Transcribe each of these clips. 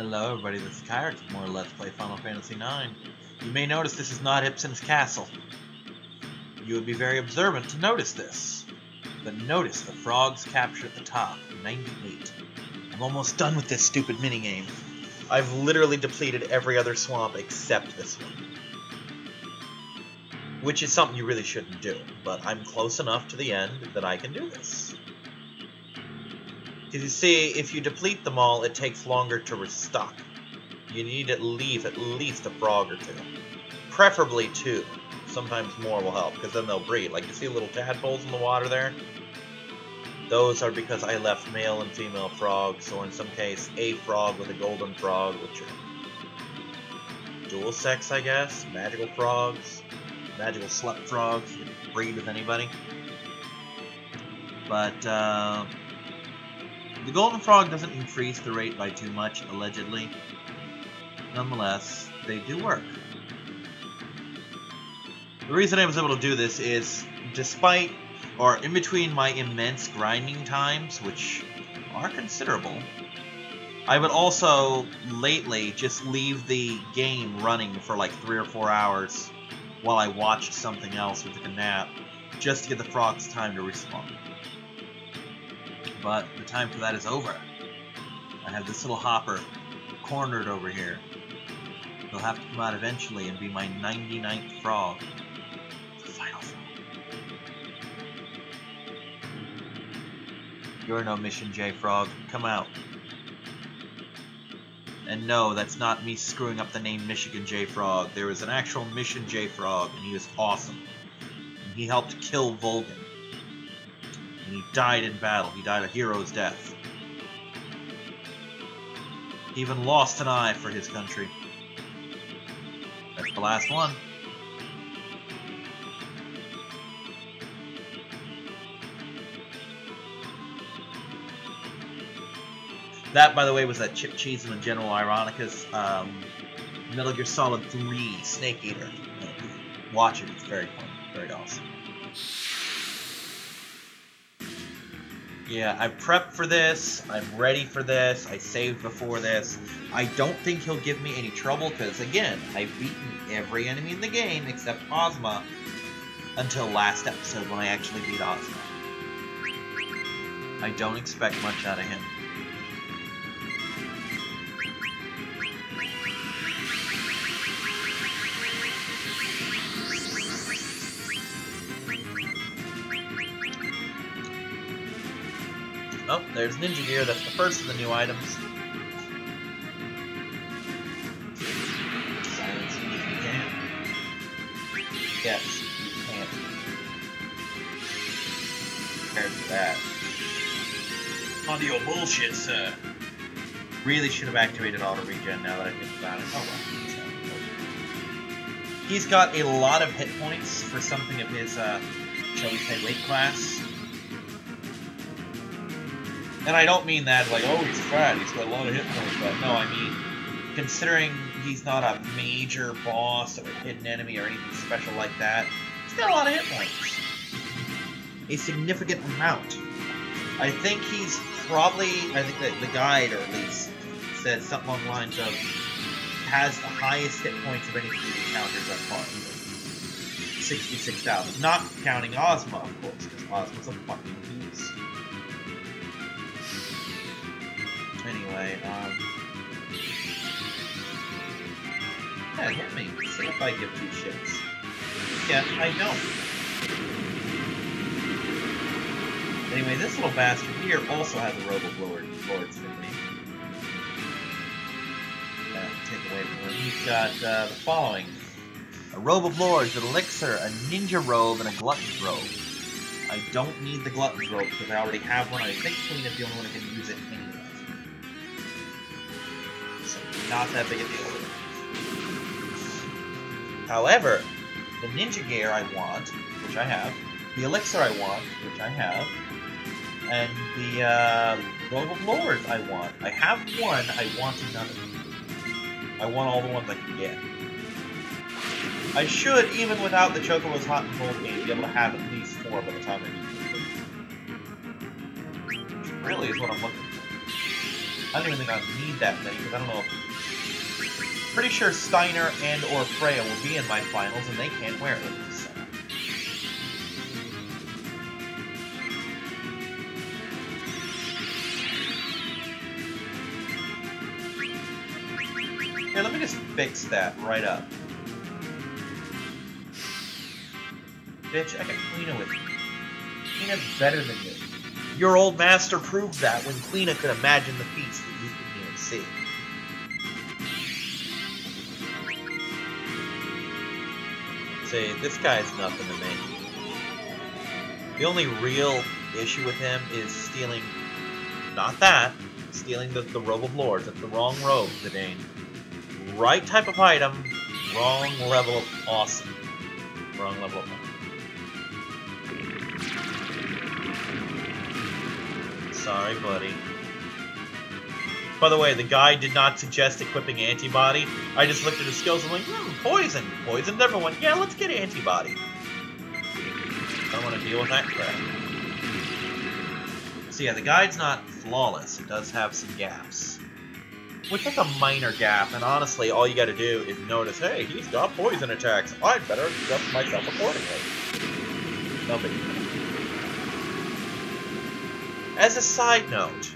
Hello everybody, this is Kyrick with more Let's Play Final Fantasy IX. You may notice this is not Ibsen's castle. You would be very observant to notice this. But notice the frogs captured at the top, 98. I'm almost done with this stupid minigame. I've literally depleted every other swamp except this one. Which is something you really shouldn't do, but I'm close enough to the end that I can do this. Because you see, if you deplete them all, it takes longer to restock. You need at least a frog or two. Preferably two. Sometimes more will help, because then they'll breed. Like, you see little tadpoles in the water there? Those are because I left male and female frogs, or in some case, a frog with a golden frog, which are dual sex, I guess? Magical frogs. Magical slut frogs. You can breed with anybody. But, the golden frog doesn't increase the rate by too much, allegedly. Nonetheless, they do work. The reason I was able to do this is, despite, or in between my immense grinding times, which are considerable, I would also, lately, just leave the game running for like 3 or 4 hours while I watched something else or took a nap, just to give the frogs time to respawn. But the time for that is over. I have this little hopper cornered over here. He'll have to come out eventually and be my 99th frog. The final frog. You're no Mission J frog. Come out. And no, that's not me screwing up the name Michigan J Frog. There was an actual Mission J Frog, and he was awesome. And he helped kill Volgan. And he died in battle. He died a hero's death. He even lost an eye for his country. That's the last one. That, by the way, was that Chip Cheeseman General Ironica's Metal Gear Solid 3 Snake Eater. Watch it, it's very fun, very awesome. Yeah, I prepped for this, I'm ready for this, I saved before this. I don't think he'll give me any trouble, because again, I've beaten every enemy in the game except Ozma until last episode when I actually beat Ozma. I don't expect much out of him. Oh, there's Ninja Gear. That's the first of the new items. Silence me if you can. Yes, you can. Compared to that. Audio bullshit, sir. Really should have activated auto regen now that I think about it. Oh well. He's got a lot of hit points for something of his, shall we say, weight class. And I don't mean that like, oh, he's fat, he's got a lot of hit points, but no, I mean, considering he's not a major boss or a hidden enemy or anything special like that, he's got a lot of hit points. A significant amount. I think he's probably, I think that the guide, or at least, said something along the lines of, has the highest hit points of any food encounters thus far. 66,000. Not counting Ozma, of course, because Ozma's a fucking goose. Anyway, yeah, hit me. See if I give two shits. Yeah, I don't. Anyway, this little bastard here also has a robe of lords for me. Take away from him. He's got the following: a robe of lords, an elixir, a ninja robe, and a glutton's robe. I don't need the glutton's robe because I already have one. I think Quina's the only one who can use it anyway. Not that big a deal. However, the ninja gear I want, which I have, the elixir I want, which I have, and the robe of lords I want. I have one, I want another. I want all the ones I can get. I should, even without the Chocobo's Hot and Cold game, be able to have at least 4 by the time I need them. Which really is what I'm looking for. I don't even think I need that many, because I don't know if... Pretty sure Steiner and or Freya will be in my finals, and they can't wear it. So. Here, let me just fix that right up. Bitch, I got Quina with me. Quina's better than you. Your old master proved that when Quina could imagine the feats that you couldn't even see. See, this guy's nothing to me. The only real issue with him is stealing, not that, stealing the Robe of Lords. That's the wrong robe, Zidane. Right type of item, wrong level of awesome. Wrong level of awesome. Sorry, buddy. By the way, the guy did not suggest equipping antibody. I just looked at his skills and went, poison. Poisoned everyone. Yeah, let's get antibody. I don't want to deal with that crap. So yeah, the guide's not flawless. It does have some gaps. Which is a minor gap, and honestly, all you gotta do is notice, hey, he's got poison attacks. I'd better adjust myself accordingly. No big deal. As a side note,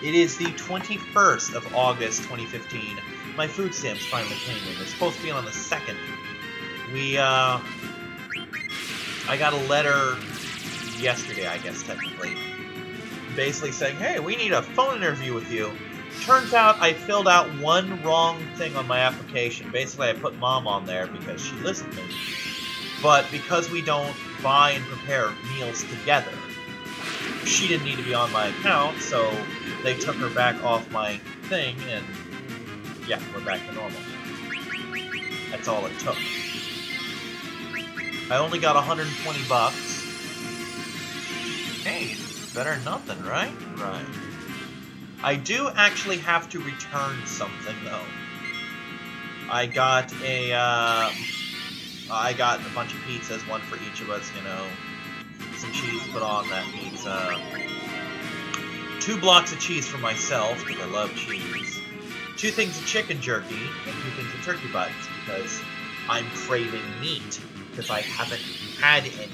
it is the 21st of August 2015. My food stamps finally came in. They're supposed to be on the 2nd. I got a letter yesterday, I guess, technically, basically saying, hey, we need a phone interview with you. Turns out I filled out one wrong thing on my application. Basically, I put Mom on there because she listened to me. But because we don't buy and prepare meals together, she didn't need to be on my account, so they took her back off my thing, and yeah, we're back to normal. That's all it took. I only got 120 bucks. Hey, better than nothing, right? Right. I do actually have to return something, though. I got a bunch of pizzas, one for each of us, you know. Some cheese put on that pizza. 2 blocks of cheese for myself, because I love cheese. 2 things of chicken jerky, and 2 things of turkey bites, because I'm craving meat, because I haven't had any.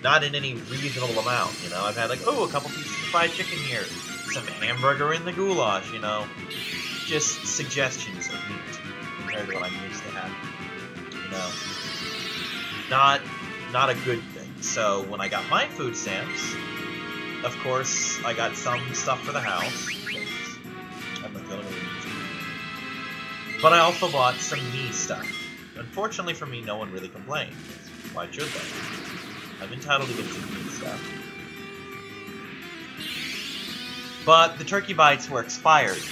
Not in any reasonable amount, you know. I've had like, oh, a couple pieces of fried chicken here. Some hamburger in the goulash, you know. Just suggestions of meat compared to what I'm used to having. You know. Not a good thing. So when I got my food stamps, of course, I got some stuff for the house. I'm not the only one who needs it. But I also bought some me stuff. Unfortunately for me, no one really complained. Why should they? I'm entitled to get some me stuff. But the turkey bites were expired.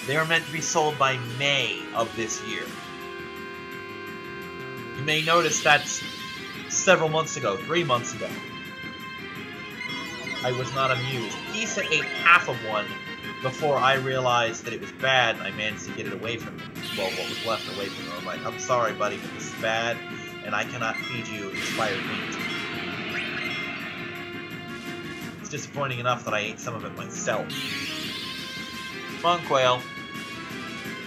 They were meant to be sold by May of this year. You may notice that's several months ago, 3 months ago. I was not amused. Issa ate half of one before I realized that it was bad, and I managed to get it away from him. Well, what was left away from him. I'm like, I'm sorry, buddy, but this is bad, and I cannot feed you expired meat. It's disappointing enough that I ate some of it myself. Come on, Quail.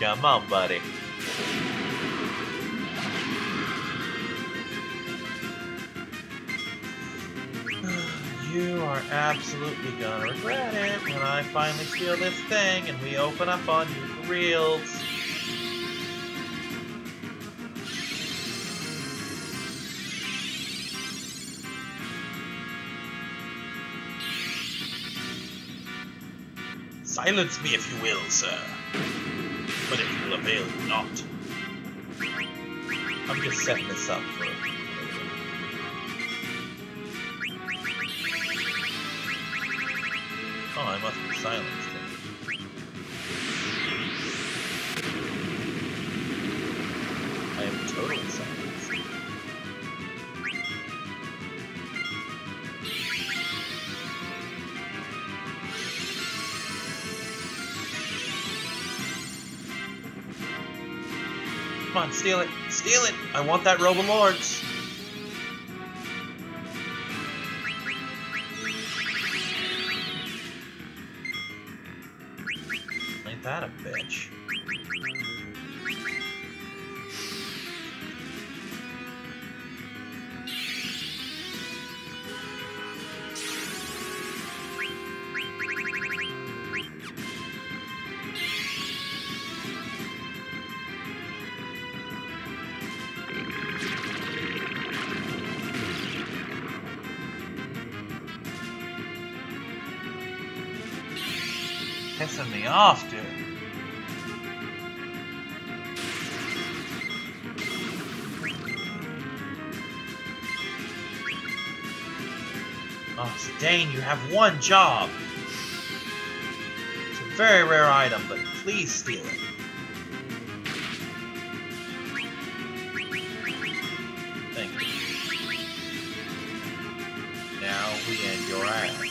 Come on, buddy. You are absolutely gonna regret it when I finally steal this thing and we open up on you for reals. Silence me if you will, sir. But it will avail you not. I'm just setting this up for oh, I must be silenced. I am totally silenced. Come on, steal it! Steal it! I want that Robe of Lords! Ain't that a bitch? Pissing me off, dude. Oh, Zidane, you have one job. It's a very rare item, but please steal it. Thank you. Now we end your ass.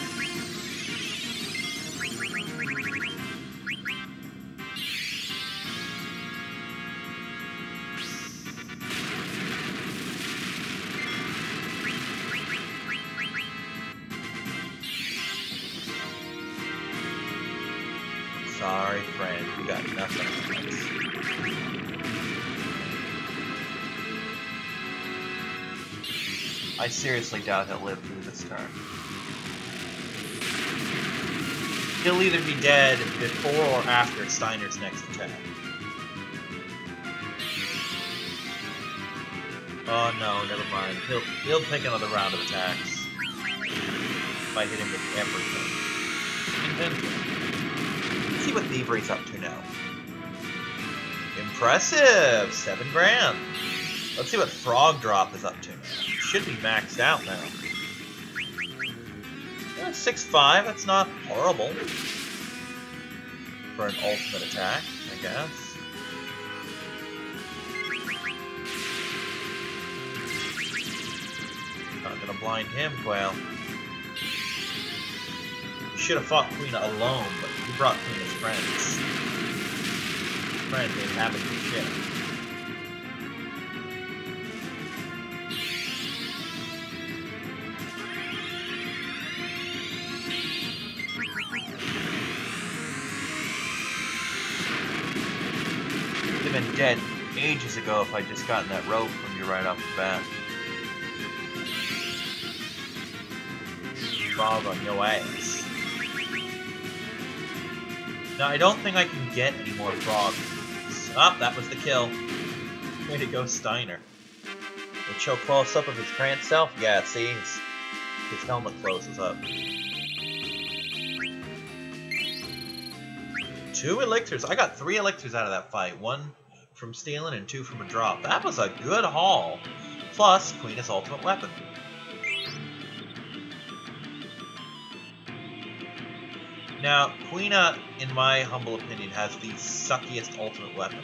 Sorry, friend, you got nothing on us. I seriously doubt he'll live through this turn. He'll either be dead before or after Steiner's next attack. Oh no, never mind. He'll take another round of attacks. If I hit him with everything. Let's see what Thievery's up to now. Impressive! 7 grand. Let's see what Frog Drop is up to now. Should be maxed out now. Yeah, 6-5, that's not horrible. For an ultimate attack, I guess. Not gonna blind him, Quail. You should have fought Quina alone, but you brought Quina's friends. Friends ain't having your shit. You'd have been dead ages ago if I'd just gotten that rope from you right off the bat. Frog on your ass. Now, I don't think I can get any more frogs. Ah, that was the kill. Way to go, Steiner. We'll show close up of his trance self. Yeah, see, his helmet closes up. 2 elixirs. I got 3 elixirs out of that fight. 1 from stealing and 2 from a drop. That was a good haul. Plus, Quina's ultimate weapon. Now, Quina, in my humble opinion, has the suckiest ultimate weapon.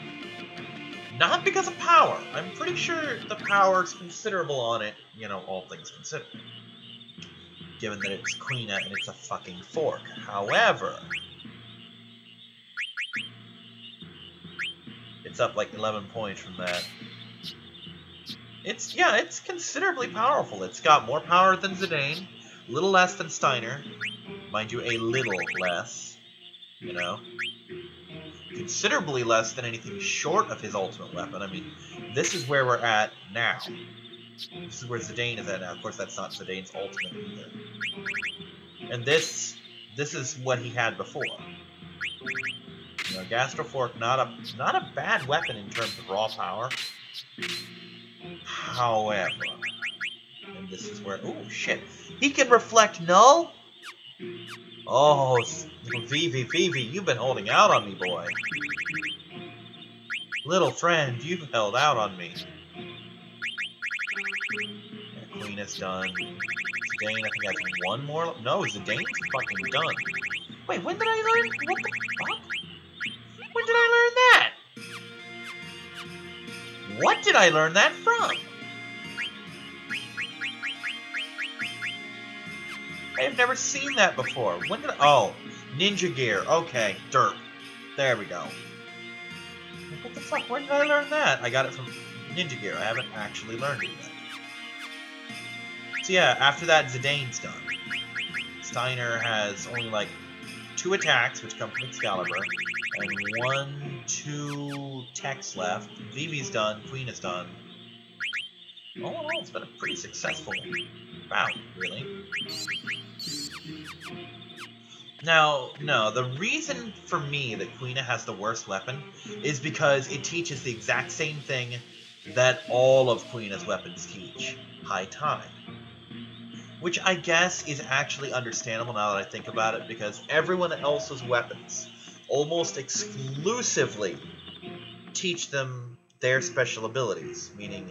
Not because of power. I'm pretty sure the power is considerable on it, you know, all things considered. Given that it's Quina and it's a fucking fork. However, it's up like 11 points from that. It's considerably powerful. It's got more power than Zidane, a little less than Steiner. Mind you, a little less, you know. Considerably less than anything short of his ultimate weapon. I mean, this is where we're at now. This is where Zidane is at now. Of course, that's not Zidane's ultimate either. And this is what he had before. You know, Gastrofork, not a bad weapon in terms of raw power. However, and this is where, oh shit, he can reflect null. Oh, Vivi, you've been holding out on me, boy. Little friend, you've held out on me. Yeah, Queen is done. Zidane, I think, has 1 more. No, Zidane's fucking done. Wait, when did I learn? What the fuck? When did I learn that? What did I learn that from? I have never seen that before. When did I... Oh, Ninja Gear. Okay, derp. There we go. What the fuck? When did I learn that? I got it from Ninja Gear. I haven't actually learned it yet. So yeah, after that, Zidane's done. Steiner has only like 2 attacks, which come from Excalibur. And 1, 2 techs left. Vivi's done. Quina's done. All in all, it's been a pretty successful bout, really. Now, no, the reason for me that Quina has the worst weapon is because it teaches the exact same thing that all of Quina's weapons teach. High Tide. Which I guess is actually understandable now that I think about it, because everyone else's weapons almost exclusively teach them their special abilities, meaning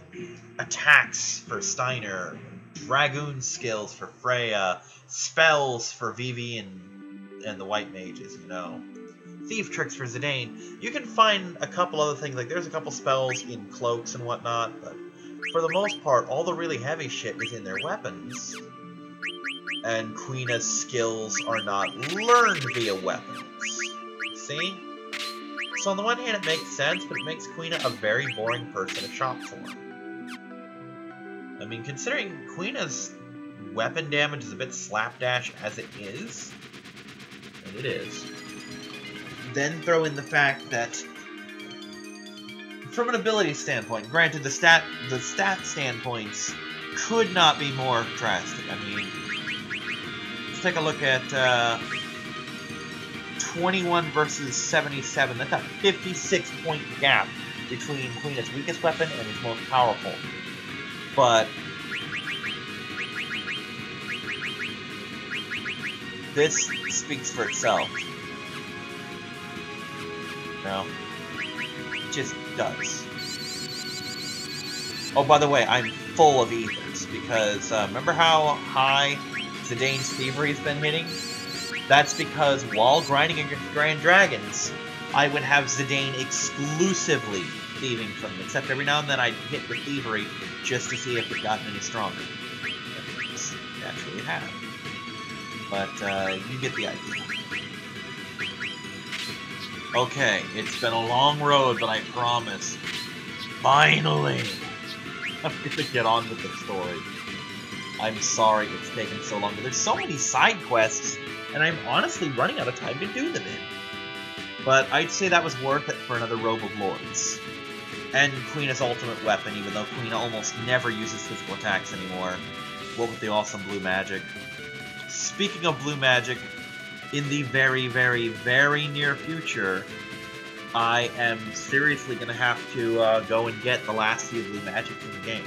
attacks for Steiner, Dragoon skills for Freya, spells for Vivi and the White Mages, you know. Thief tricks for Zidane. You can find a couple other things, like there's a couple spells in cloaks and whatnot, but for the most part, all the really heavy shit is in their weapons. And Quina's skills are not learned via weapons. See? So on the one hand it makes sense, but it makes Quina a very boring person to shop for. I mean, considering Quina's weapon damage is a bit slapdash as it is, and it is, then throw in the fact that from an ability standpoint, granted the stat standpoints could not be more drastic. I mean, let's take a look at 21 versus 77. That's a 56-point gap between Quina's weakest weapon and his most powerful. But this speaks for itself. No, it just does. Oh, by the way, I'm full of ethers because remember how high Zidane's thievery's been hitting? That's because while grinding against Grand Dragons, I would have Zidane exclusively thieving from them, except every now and then I'd hit with thievery just to see if it got any stronger. It's naturally it had. But you get the idea. Okay, it's been a long road, but I promise, finally, I'm gonna get on with the story. I'm sorry it's taken so long, but there's so many side quests, and I'm honestly running out of time to do them in. But I'd say that was worth it for another Robe of Lords. And Quina's ultimate weapon, even though Quina almost never uses physical attacks anymore. What with the awesome blue magic. Speaking of blue magic, in the very, very, very near future, I am seriously going to have to go and get the last few blue magic in the game.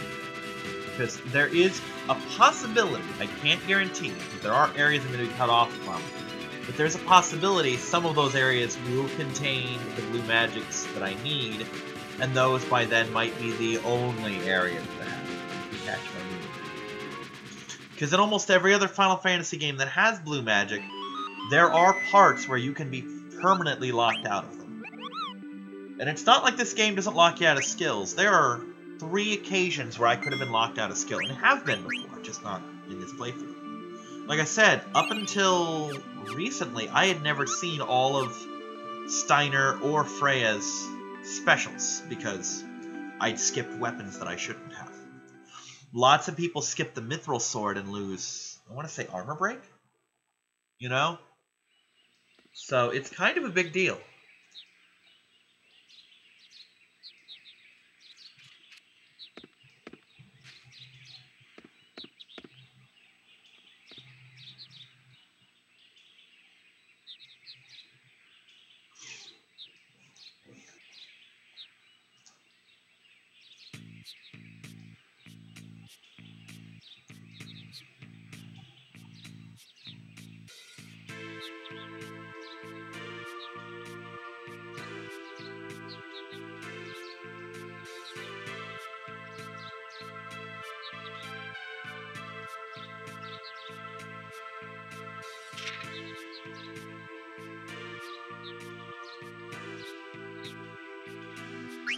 Because there is a possibility, I can't guarantee, because there are areas I'm going to be cut off from, but there's a possibility some of those areas will contain the blue magics that I need, and those by then might be the only areas that have, if you catch my meaning. Because in almost every other Final Fantasy game that has blue magic, there are parts where you can be permanently locked out of them. And it's not like this game doesn't lock you out of skills. There are 3 occasions where I could have been locked out of skill, and have been before, just not in this playthrough. Like I said, up until recently, I had never seen all of Steiner or Freya's specials, because I'd skipped weapons that I shouldn't have. Lots of people skip the Mithril Sword and lose, I want to say, armor break? You know? So it's kind of a big deal.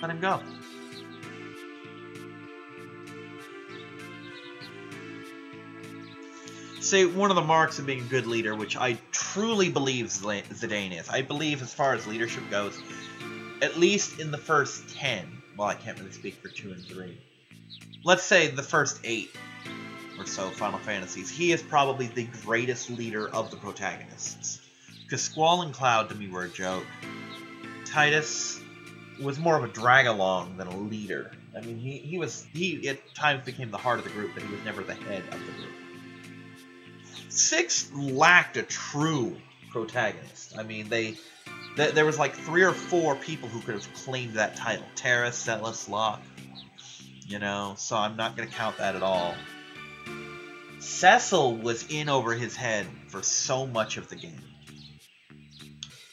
Let him go. See, one of the marks of being a good leader, which I truly believe Zidane is, I believe as far as leadership goes, at least in the first 10, well, I can't really speak for 2 and 3, let's say the first 8 or so Final Fantasies, he is probably the greatest leader of the protagonists. Because Squall and Cloud to me were a joke. Titus was more of a drag-along than a leader. I mean, he at times became the heart of the group, but he was never the head of the group. 6 lacked a true protagonist. I mean, there was like 3 or 4 people who could have claimed that title. Terra, Celis, Locke. You know, so I'm not going to count that at all. Cecil was in over his head for so much of the game.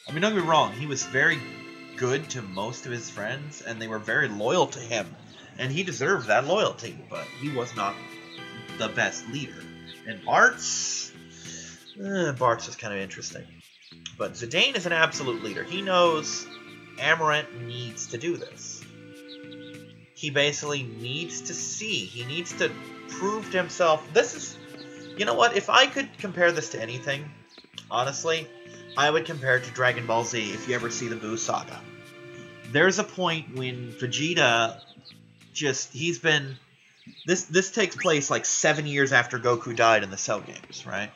I mean, don't get me wrong, he was very good to most of his friends, and they were very loyal to him. And he deserved that loyalty, but he was not the best leader. And Bart's is kind of interesting. But Zidane is an absolute leader. He knows Amaranth needs to do this. He basically needs to see. He needs to prove to himself. This is... You know what? If I could compare this to anything, honestly, I would compare it to Dragon Ball Z, if you ever see the Buu Saga. There's a point when Vegeta just... He's been... This takes place like 7 years after Goku died in the Cell games, right?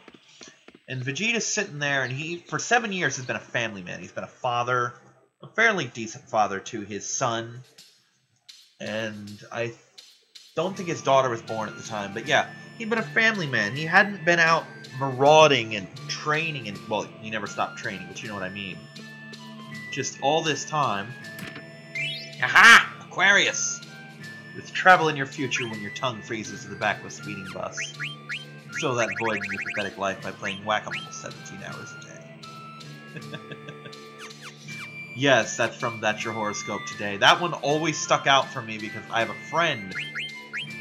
And Vegeta's sitting there, and he, for 7 years, has been a family man. He's been a father, a fairly decent father to his son. And I don't think his daughter was born at the time, but yeah, he'd been a family man. He hadn't been out marauding and training, and, well, he never stopped training, but you know what I mean. Just all this time. Aha! Aquarius! With travel in your future when your tongue freezes to the back of a speeding bus. Fill that void in your pathetic life by playing Whack-A-Mole 17 hours a day. Yes, that's from That's Your Horoscope Today. That one always stuck out for me because I have a friend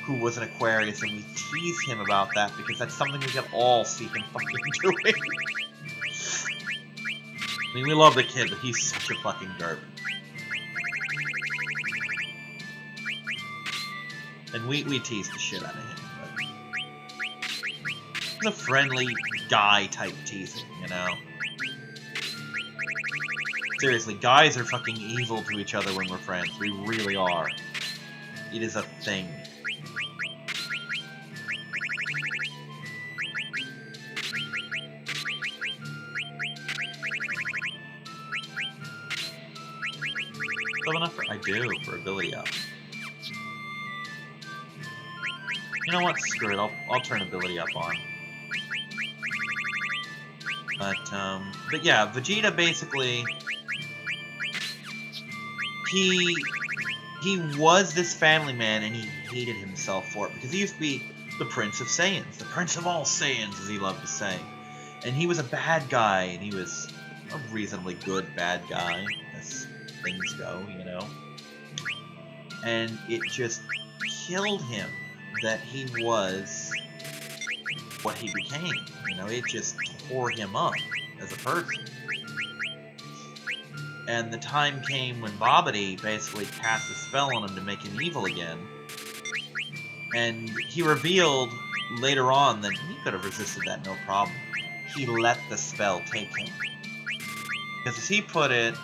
who was an Aquarius, and we tease him about that because that's something we can all see him fucking doing. I mean, we love the kid, but he's such a fucking derp. And we tease the shit out of him. It's a friendly guy-type teasing, you know? Seriously, guys are fucking evil to each other when we're friends. We really are. It is a thing. Still enough for... I do, for ability up. You know what? Screw it. I'll turn ability up on. But yeah, Vegeta basically... He was this family man, and he hated himself for it, because he used to be the Prince of Saiyans. The Prince of all Saiyans, as he loved to say. And he was a bad guy, and he was a reasonably good bad guy, as things go, you know? And it just killed him that he was what he became. You know, it just tore him up as a person. And the time came when Babidi basically cast a spell on him to make him evil again. And he revealed later on that he could have resisted that no problem. He let the spell take him. Because as he put it,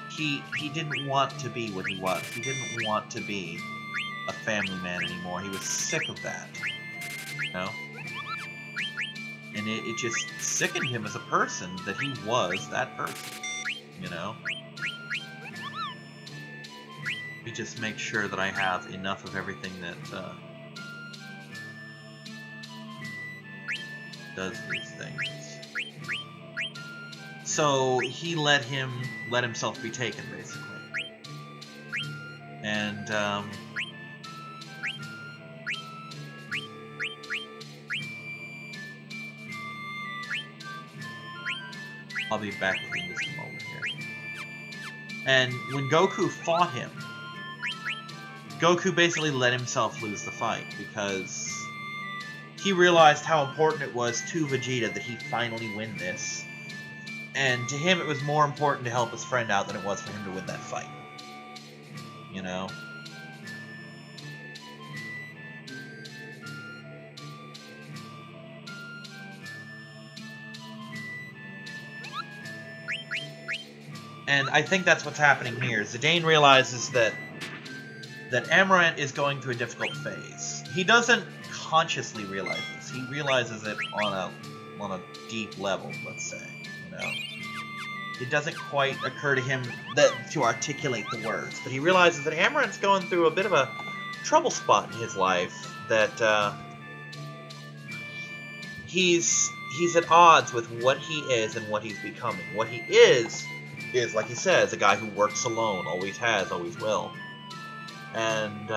he didn't want to be what he was. He didn't want to be a family man anymore. He was sick of that. You know? And it just sickened him as a person that he was that person. You know? Let me just make sure that I have enough of everything that does these things. So he let himself be taken, basically. And I'll be back with you in just a moment here. And when Goku fought him, Goku basically let himself lose the fight because he realized how important it was to Vegeta that he finally win this. And to him, it was more important to help his friend out than it was for him to win that fight. You know? And I think that's what's happening here. Zidane realizes that Amaranth is going through a difficult phase. He doesn't consciously realize this. He realizes it on a deep level, let's say, you know. it doesn't quite occur to him to articulate the words, but he realizes that Amarant's going through a bit of a trouble spot in his life, that he's at odds with what he is and what he's becoming. What he is, like he says, a guy who works alone, always has, always will. And,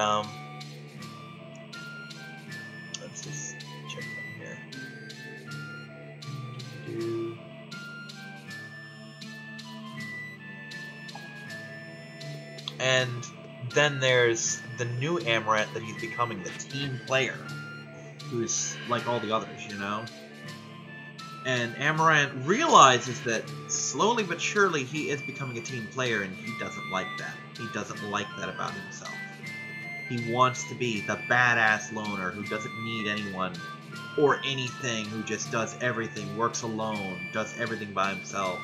let's just check them here. And then there's the new Amarant that he's becoming, the team player, who's like all the others, you know? And Amarant realizes that slowly but surely he is becoming a team player, and he doesn't like that. He doesn't like that about himself. He wants to be the badass loner who doesn't need anyone or anything, who just does everything, works alone, does everything by himself.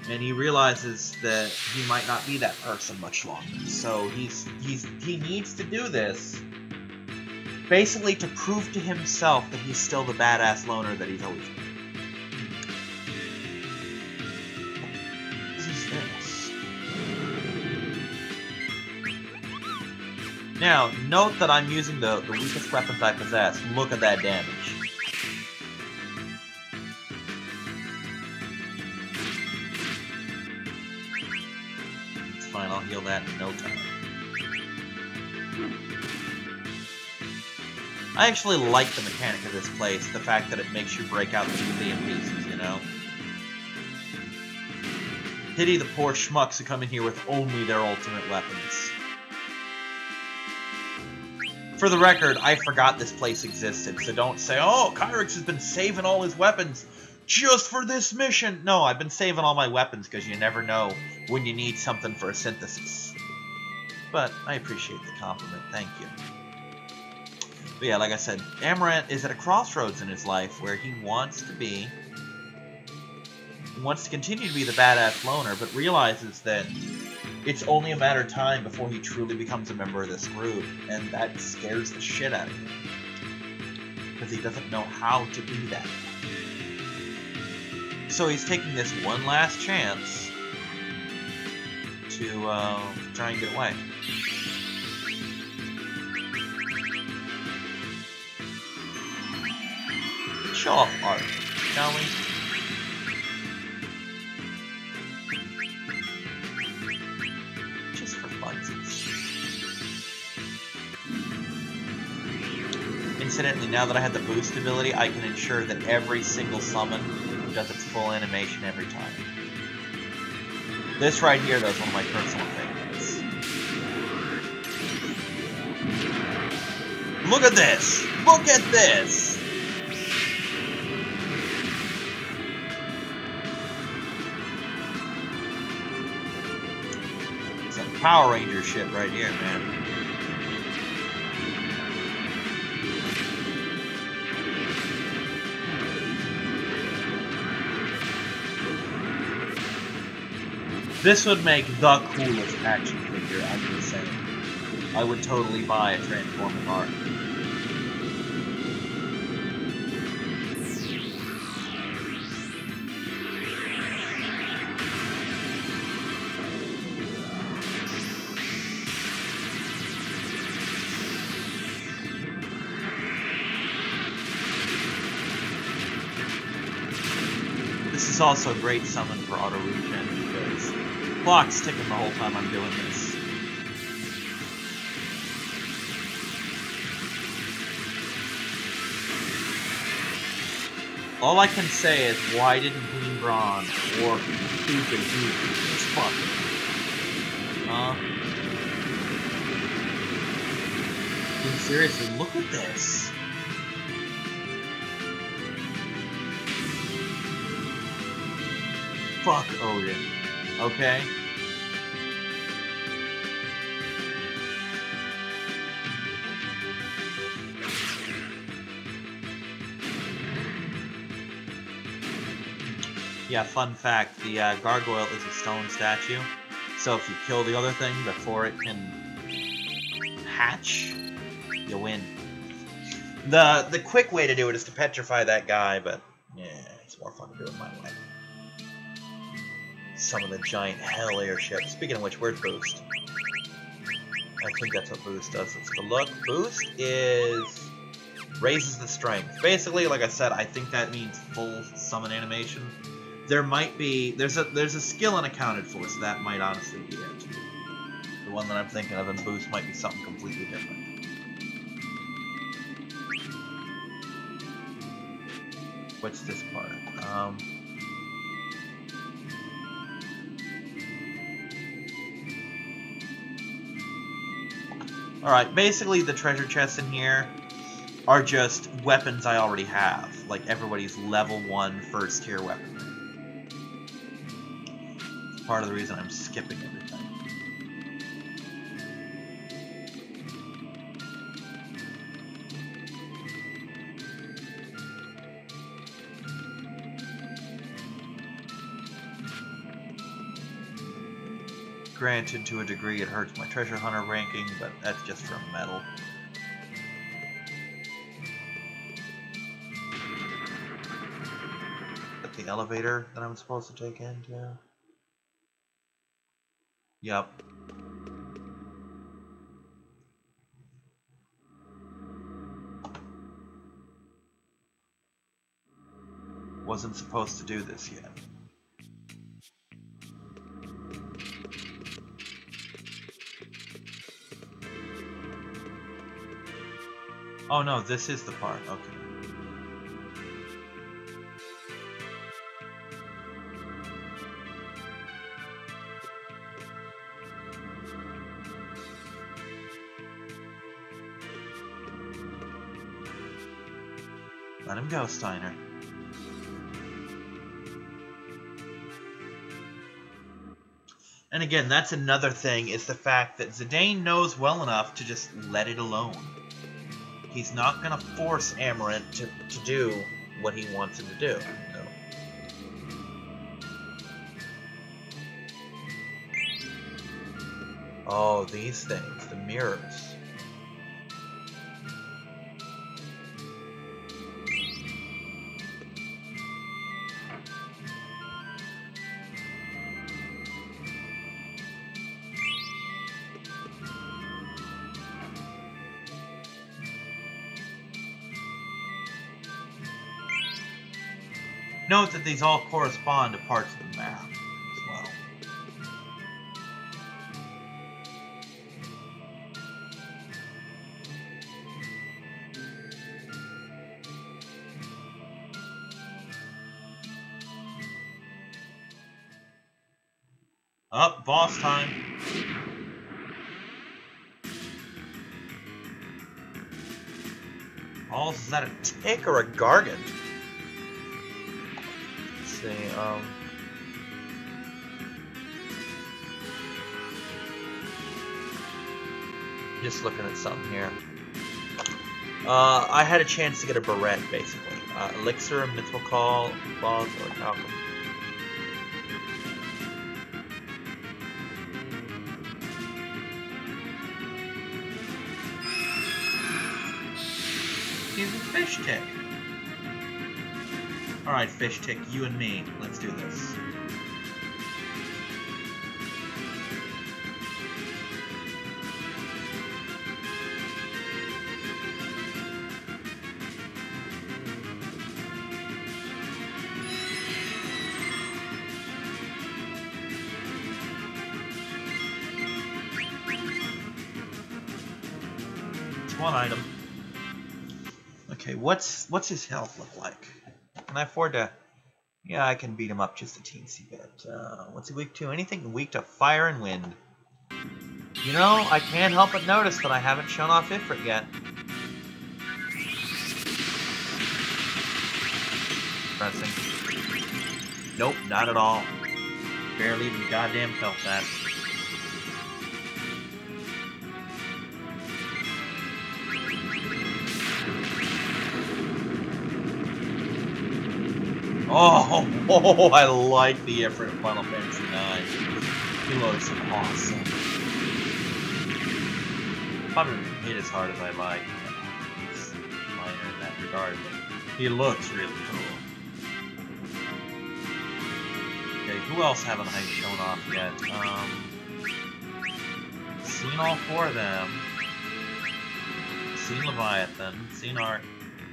And he realizes that he might not be that person much longer. So he needs to do this basically to prove to himself that he's still the badass loner that he's always been. What is this? Now, note that I'm using the weakest weapons I possess. Look at that damage. It's fine, I'll heal that in no time. I actually like the mechanic of this place, the fact that it makes you break out the museum pieces, you know? Pity the poor schmucks who come in here with only their ultimate weapons. For the record, I forgot this place existed, so don't say, oh, Kyrix has been saving all his weapons just for this mission! No, I've been saving all my weapons because you never know when you need something for a synthesis. But I appreciate the compliment, thank you. But yeah, like I said, Amarant is at a crossroads in his life where he wants to continue to be the badass loner, but realizes that it's only a matter of time before he truly becomes a member of this group, and that scares the shit out of him. Because he doesn't know how to be that. So he's taking this one last chance to try and get away. Show off art, shall we? Just for funsies. Incidentally, now that I have the boost ability, I can ensure that every single summon does its full animation every time. This right here, though, is one of my personal favorites. Look at this! Look at this! Power Ranger shit right here, man. This would make the coolest action figure, I'm just saying. I would totally buy a transforming art. This is also a great summon for auto regen because the clock's ticking the whole time I'm doing this. All I can say is, why didn't Green Brawn or Kuja do this fucking? Dude, seriously, look at this. Fuck Odin, okay? Yeah, fun fact, the gargoyle is a stone statue, so if you kill the other thing before it can hatch, you win. The quick way to do it is to petrify that guy, but yeah, it's more fun to do it my way. Some of the giant hell airships. Speaking of which, where's Boost? I think that's what Boost does. Let's go look. Boost is... raises the strength. Basically, like I said, I think that means full summon animation. There might be... There's a skill unaccounted for, so that might honestly be it. The one that I'm thinking of in Boost might be something completely different. What's this part? Alright, basically the treasure chests in here are just weapons I already have. Like everybody's level 1 first tier weaponry. It's part of the reason I'm skipping everything. Granted, to a degree, it hurts my treasure hunter ranking, but that's just from metal. At the elevator that I'm supposed to take into. Yep. Wasn't supposed to do this yet. Oh no, this is the part. Okay. Let him go, Steiner. And again, that's another thing, is the fact that Zidane knows well enough to just let it alone. He's not going to force Amarant to do what he wants him to do. No. Oh, these things, the mirrors. Note that these all correspond to parts of the map as well. Up, boss time. Balls, is that a tick or a gargant? Just looking at something here. I had a chance to get a barrette, basically. Elixir, Mythical Call, Claws, or Alchemy. He's a fish tick. Alright, fish tick, you and me. Let's do this. It's one item. Okay, what's his health look like? Can I afford to... Yeah, I can beat him up just a teensy bit. What's he weak to? Anything weak to fire and wind. You know, I can't help but notice that I haven't shown off Ifrit yet. Pressing. Nope, not at all. Barely even goddamn felt that. Oh, I like the Ifrit in Final Fantasy IX. He looks awesome. Probably didn't hit as hard as I like. He's minor in that regard, but he looks really cool. Okay, Who else haven't I shown off yet? Seen all four of them. Seen Leviathan. Seen our...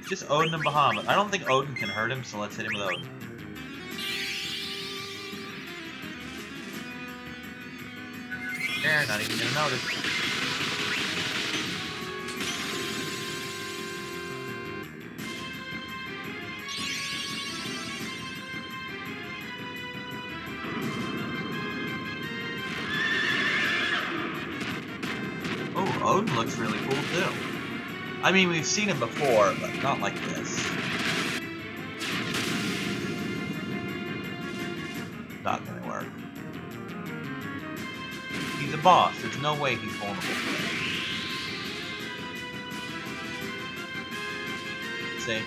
Just Odin and Bahamut. I don't think Odin can hurt him, so let's hit him with Odin. There, not even gonna notice. Oh, Odin looks really cool too. I mean, we've seen him before, but not like this. Not gonna work. He's a boss. There's no way he's vulnerable to it. See?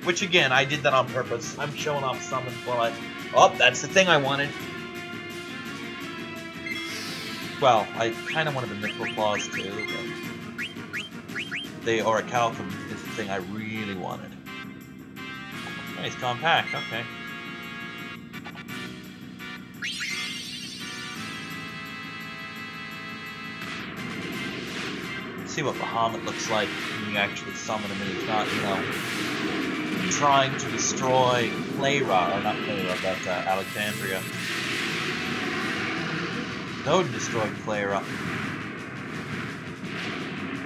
Which again, I did that on purpose. I'm showing off summons while I... Oh, that's the thing I wanted. Well, I kind of wanted the Mythical Claws too, but... The Orichalcum is the thing I really wanted. Nice, compact, okay. See what Bahamut looks like when you actually summon him and he's not, you know, trying to destroy Clayra, or not Clayra, but Alexandria. Odin destroyed Clayra.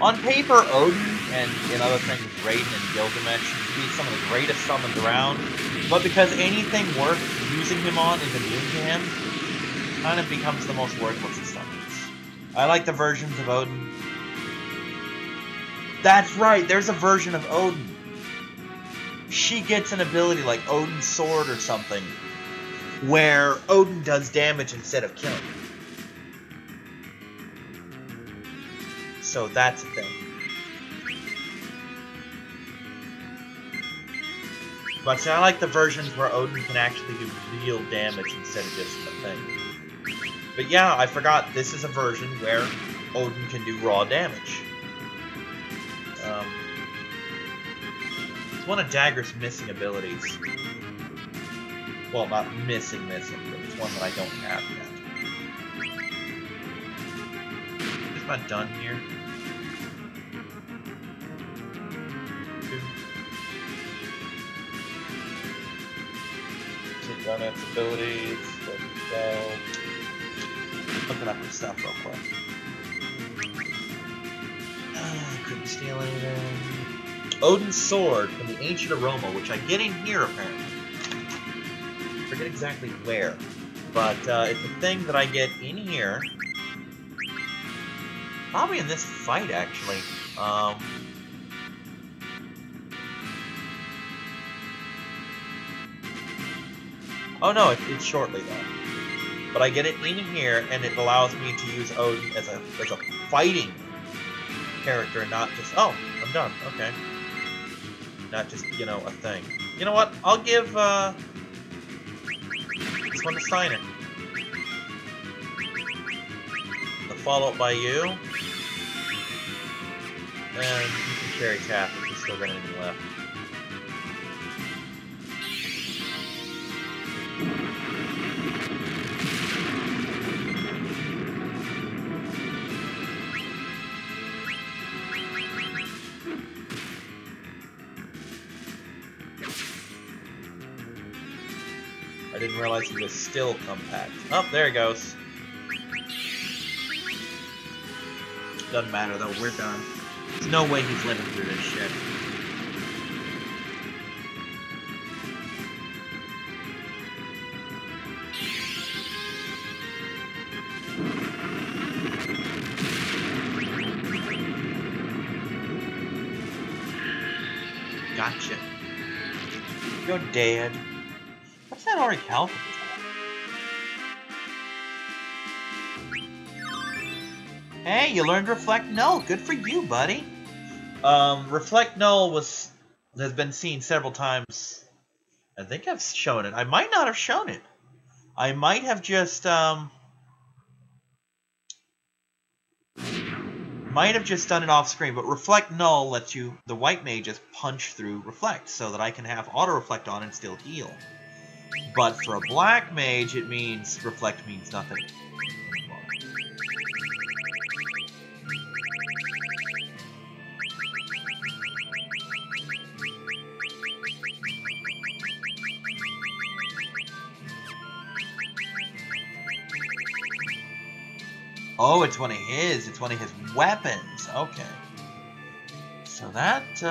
On paper, Odin and in other things, Raiden and Gilgamesh should be some of the greatest summons around, but because anything worth using him on is immune to him, kind of becomes the most worthless of summons. I like the versions of Odin. That's right, there's a version of Odin. She gets an ability like Odin's Sword or something, where Odin does damage instead of killing. So that's a thing. But see, I like the versions where Odin can actually do real damage instead of just a thing. But yeah, I forgot, this is a version where Odin can do raw damage. It's one of Dagger's missing abilities. Well, not missing, but it's one that I don't have yet. Just about done here. Take down its abilities. There we go. Looking up his stuff real quick. Couldn't steal anything. Odin's Sword from the Ancient Aroma, which I get in here apparently. Forget exactly where, but it's a thing that I get in here. Probably in this fight, actually. Oh no, it's shortly though. But I get it in here, and it allows me to use Odin as a fighting character, not just, oh, I'm done, okay. Not just, you know, a thing. You know what, I'll give, this one to Steiner. The follow-up by you. And you can carry Taff if you still got anything left. I didn't realize he was still compact. Oh, there he goes. Doesn't matter though, we're done. There's no way he's living through this shit. Gotcha. You're dead. What's that Orichalcum? Hey, you learned Reflect Null. Good for you, buddy. Reflect Null has been seen several times. I think I've shown it. I might not have shown it. I might have just done it off screen. But Reflect Null lets the white mages punch through Reflect, so that I can have auto reflect on and still heal. But for a black mage, it means reflect means nothing anymore. Oh, it's one of his. It's one of his weapons. Okay. So that's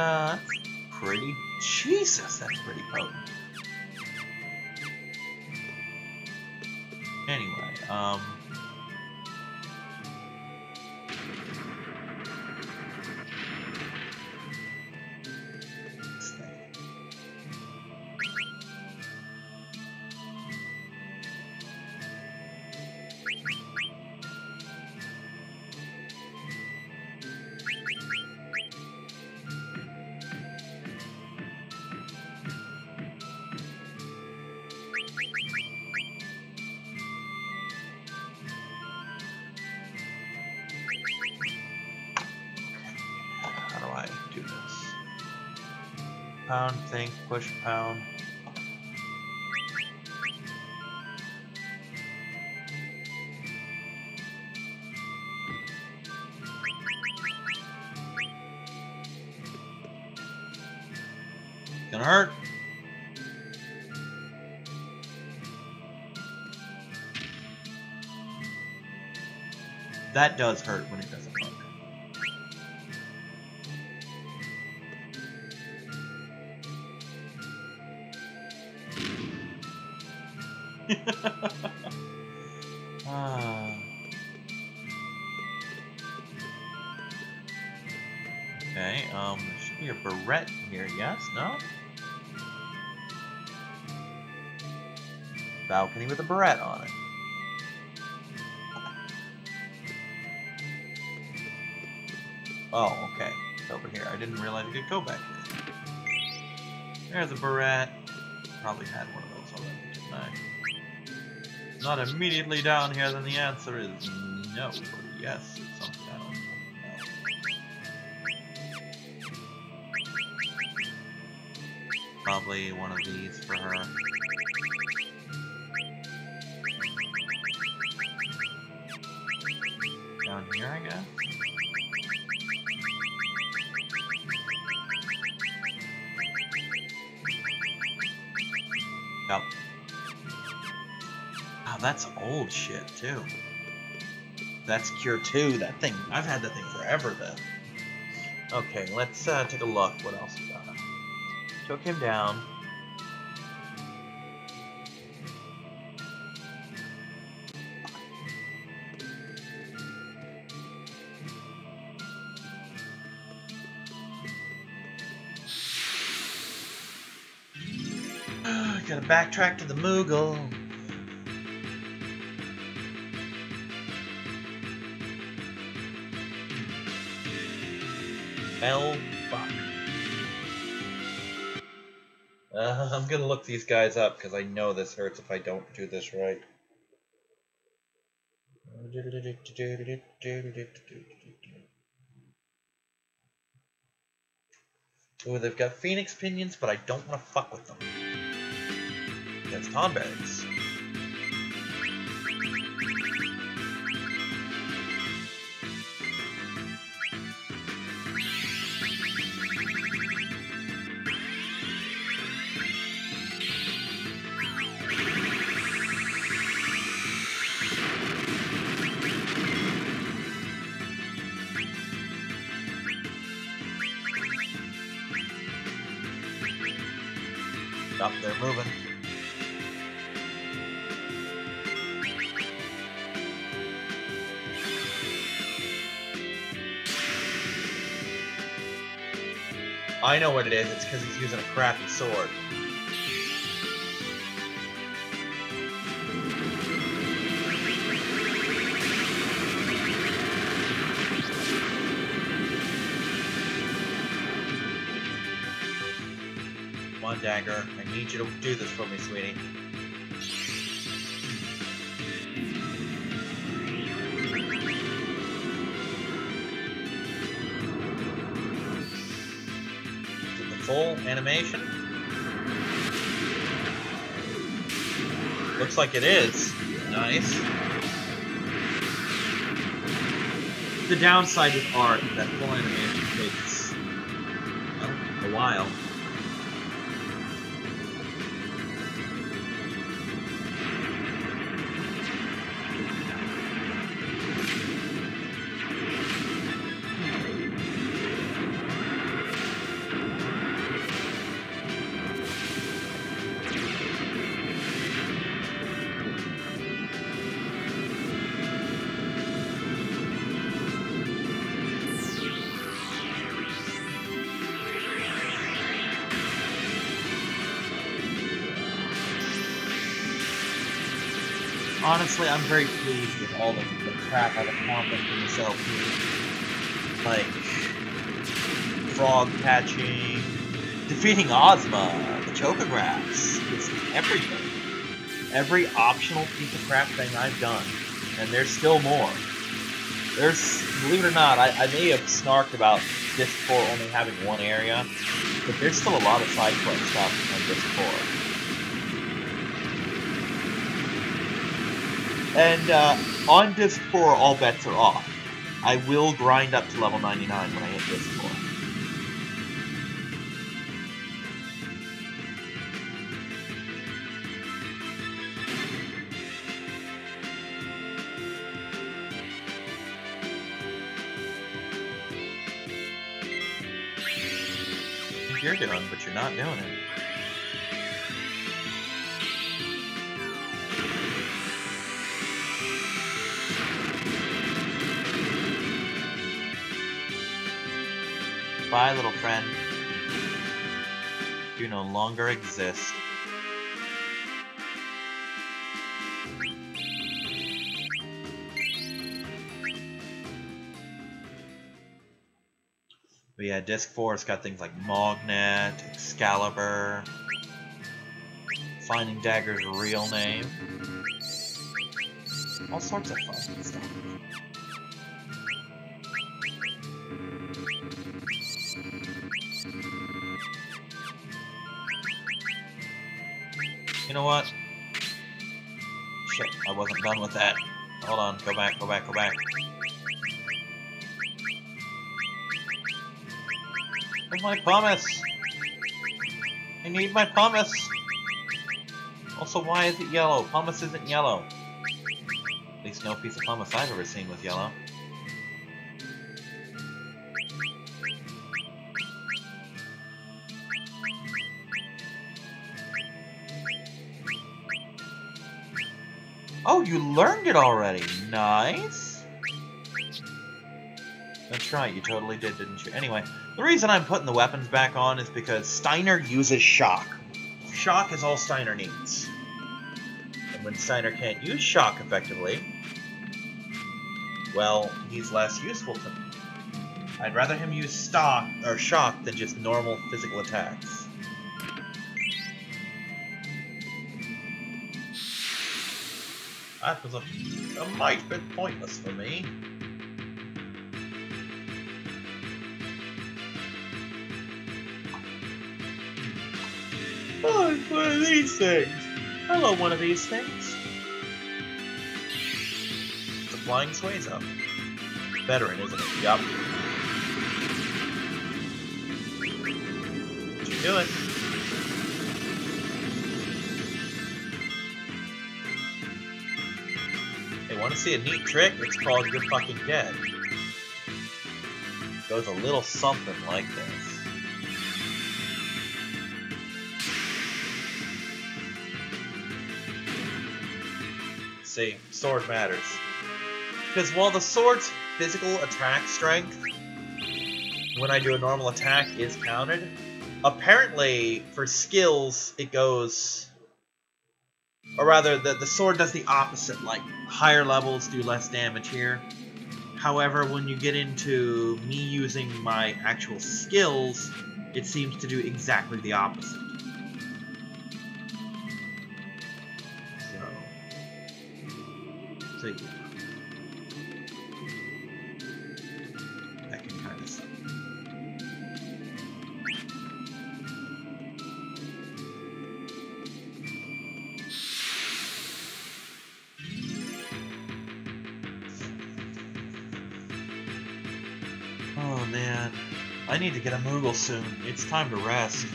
pretty... Jesus, that's pretty potent. Anyway, this thing. How do I do this? Pound, think, push, pound. Gonna hurt. That does hurt when it doesn't work. Okay, there should be a barrette here, yes? No? Balcony with a barrette on it. Oh, okay. It's over here. I didn't realize you could go back here. There's a barrette. Probably had one of those already, didn't I? Not immediately down here, then the answer is no. Yes, it's something I don't know. Probably one of these for her. Down here, I guess? Yep. Wow, that's old shit, too. That's Cure 2. That thing, I've had that thing forever, then. Okay, let's take a look. What else we got? Took him down. Gotta backtrack to the Moogle. Hell, fuck. I'm gonna look these guys up because I know this hurts if I don't do this right. Ooh, they've got Phoenix Pinions, but I don't want to fuck with them. Against Tonberries. Stop, they're moving. I know what it is. It's because he's using a crappy sword. Come on, Dagger. I need you to do this for me, sweetie. Full animation. Looks like it is. Nice. The downside with art, that full animation takes, well, a while. Honestly, I'm very pleased with all the crap I've accomplished in this LP. Like, frog patching, defeating Ozma, the chocographs, it's everything. Every optional piece of crap thing I've done, and there's still more. There's, believe it or not, I may have snarked about Disc 4 only having one area, but there's still a lot of side quest stuff on Disc 4. And on Disc 4, all bets are off. I will grind up to level 99 when I hit Disc 4. I think you're doing, but you're not doing it. Bye, little friend. You no longer exist. But yeah, Disc 4's got things like Mognet, Excalibur, finding Dagger's real name. All sorts of fun stuff. You know what? Shit, I wasn't done with that. Hold on, go back, go back, go back. Where's my pumice? I need my pumice! Also, why is it yellow? Pumice isn't yellow. At least no piece of pumice I've ever seen was yellow. Oh, you learned it already. Nice. That's right, you totally did, didn't you? Anyway, the reason I'm putting the weapons back on is because Steiner uses shock. Shock is all Steiner needs. And when Steiner can't use shock effectively, well, he's less useful to me. I'd rather him use shock than just normal physical attacks. That was a mite bit pointless for me. Oh, it's one of these things. Hello, one of these things. It's a flying sways up. Veteran, isn't it? Yup. What you doing? Want to see a neat trick? It's called You're Fucking Dead. It goes a little something like this. See, sword matters. Because while the sword's physical attack strength, when I do a normal attack, is counted, apparently for skills it goes... Or rather, the sword does the opposite, like, higher levels do less damage here. However, when you get into me using my actual skills, it seems to do exactly the opposite. So yeah. That can kind of suck. man. I need to get a Moogle soon. It's time to rest.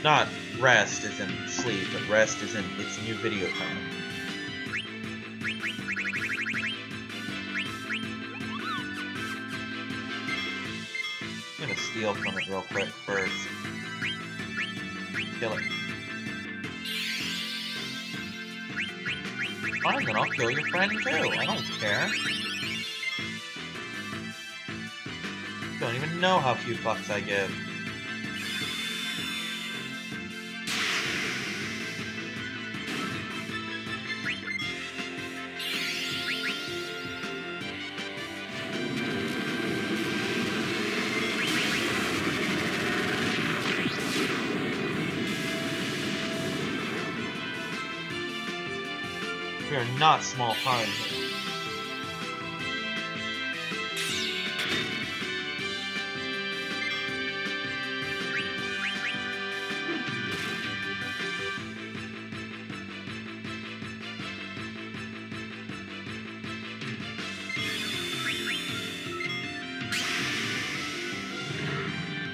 Not rest as in sleep, but rest as in it's new video time. I'm gonna steal from it real quick first. Kill it. Fine, then I'll kill your friend too. I don't care. Don't even know how few fucks I give. We are not small time here.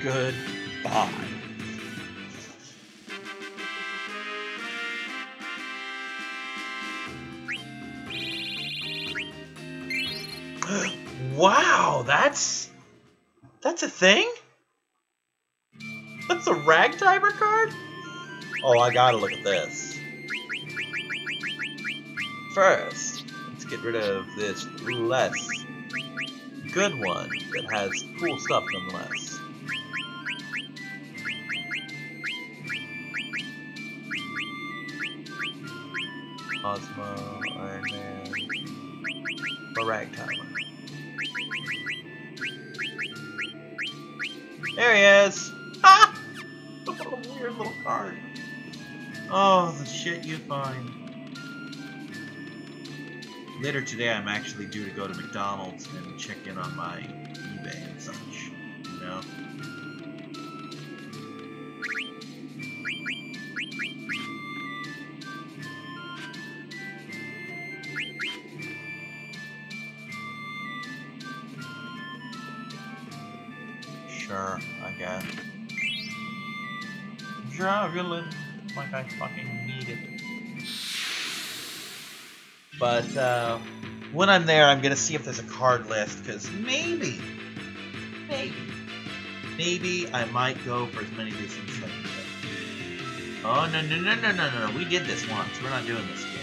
Goodbye. Wow, that's a thing? That's a Ragtimer card? Oh, I gotta look at this. First, let's get rid of this less good one that has cool stuff nonetheless. Cosmo, Iron Man, or Ragtimer. There he is! Ha! What a weird little card. Oh, the shit you find. Later today, I'm actually due to go to McDonald's and check in on my eBay and such, you know? Sure, I guess. Juggling like I fucking need it. But when I'm there, I'm gonna see if there's a card list, because maybe I might go for as many of these things as I can. Oh no! We did this once. We're not doing this again.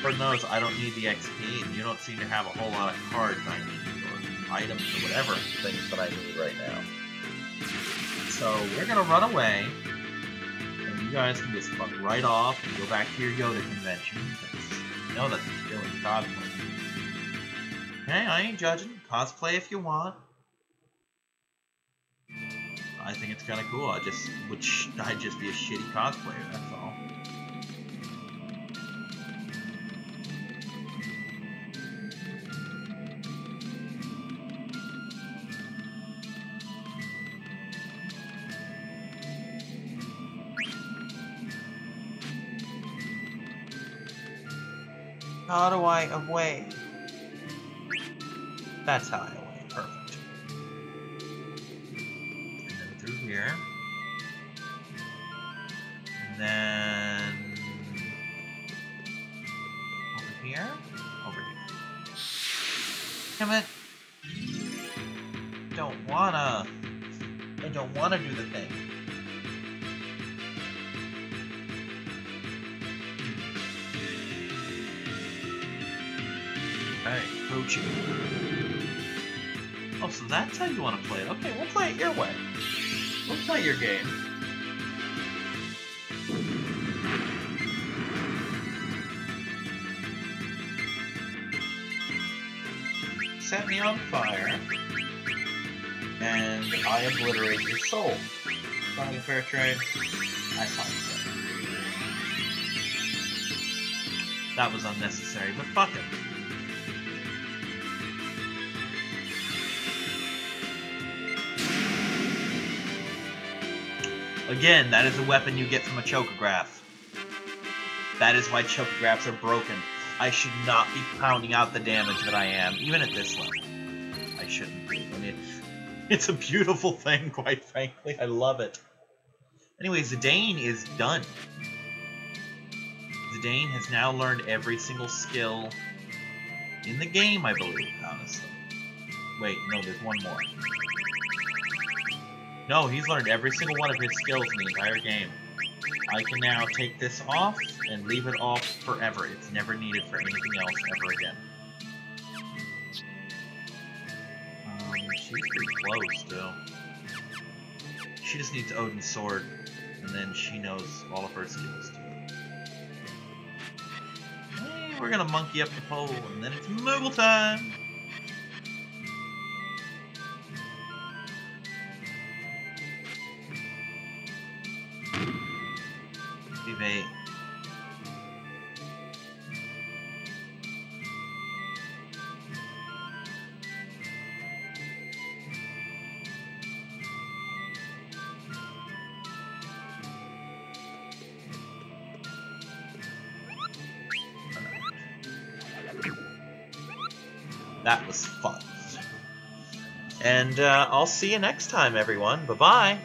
Lord knows I don't need the XP, and you don't seem to have a whole lot of cards I need, or items, or whatever things that I need right now. So we're gonna run away, and you guys can just fuck right off and go back to your Yoda convention, because you know that's what you're doing, cosplay. Hey, I ain't judging. Cosplay if you want. I think it's kind of cool. I'd just be a shitty cosplayer, that's all. How do I away? That's how I away. Perfect. And then through here. And then over here. Over here. Damn it. I don't wanna do the thing. Hey, coaching. Oh, so that's how you want to play it. Okay, we'll play it your way. We'll play your game. Set me on fire, and I obliterate your soul. Sound a fair trade? I thought so. That was unnecessary, but fuck it. Again, that is a weapon you get from a chocograph. That is why choke grabs are broken. I should not be pounding out the damage that I am, even at this level. I shouldn't be. I mean, it's a beautiful thing, quite frankly. I love it. Anyway, Zidane is done. Zidane has now learned every single skill in the game, I believe, honestly. Wait, no, there's one more. No, he's learned every single one of his skills in the entire game. I can now take this off and leave it off forever. It's never needed for anything else ever again. She's pretty close, though. She just needs Odin's sword, and then she knows all of her skills, too. Hey, we're gonna monkey up the pole, and then it's Moogle time! Evade. That was fun. And I'll see you next time, everyone. Bye-bye.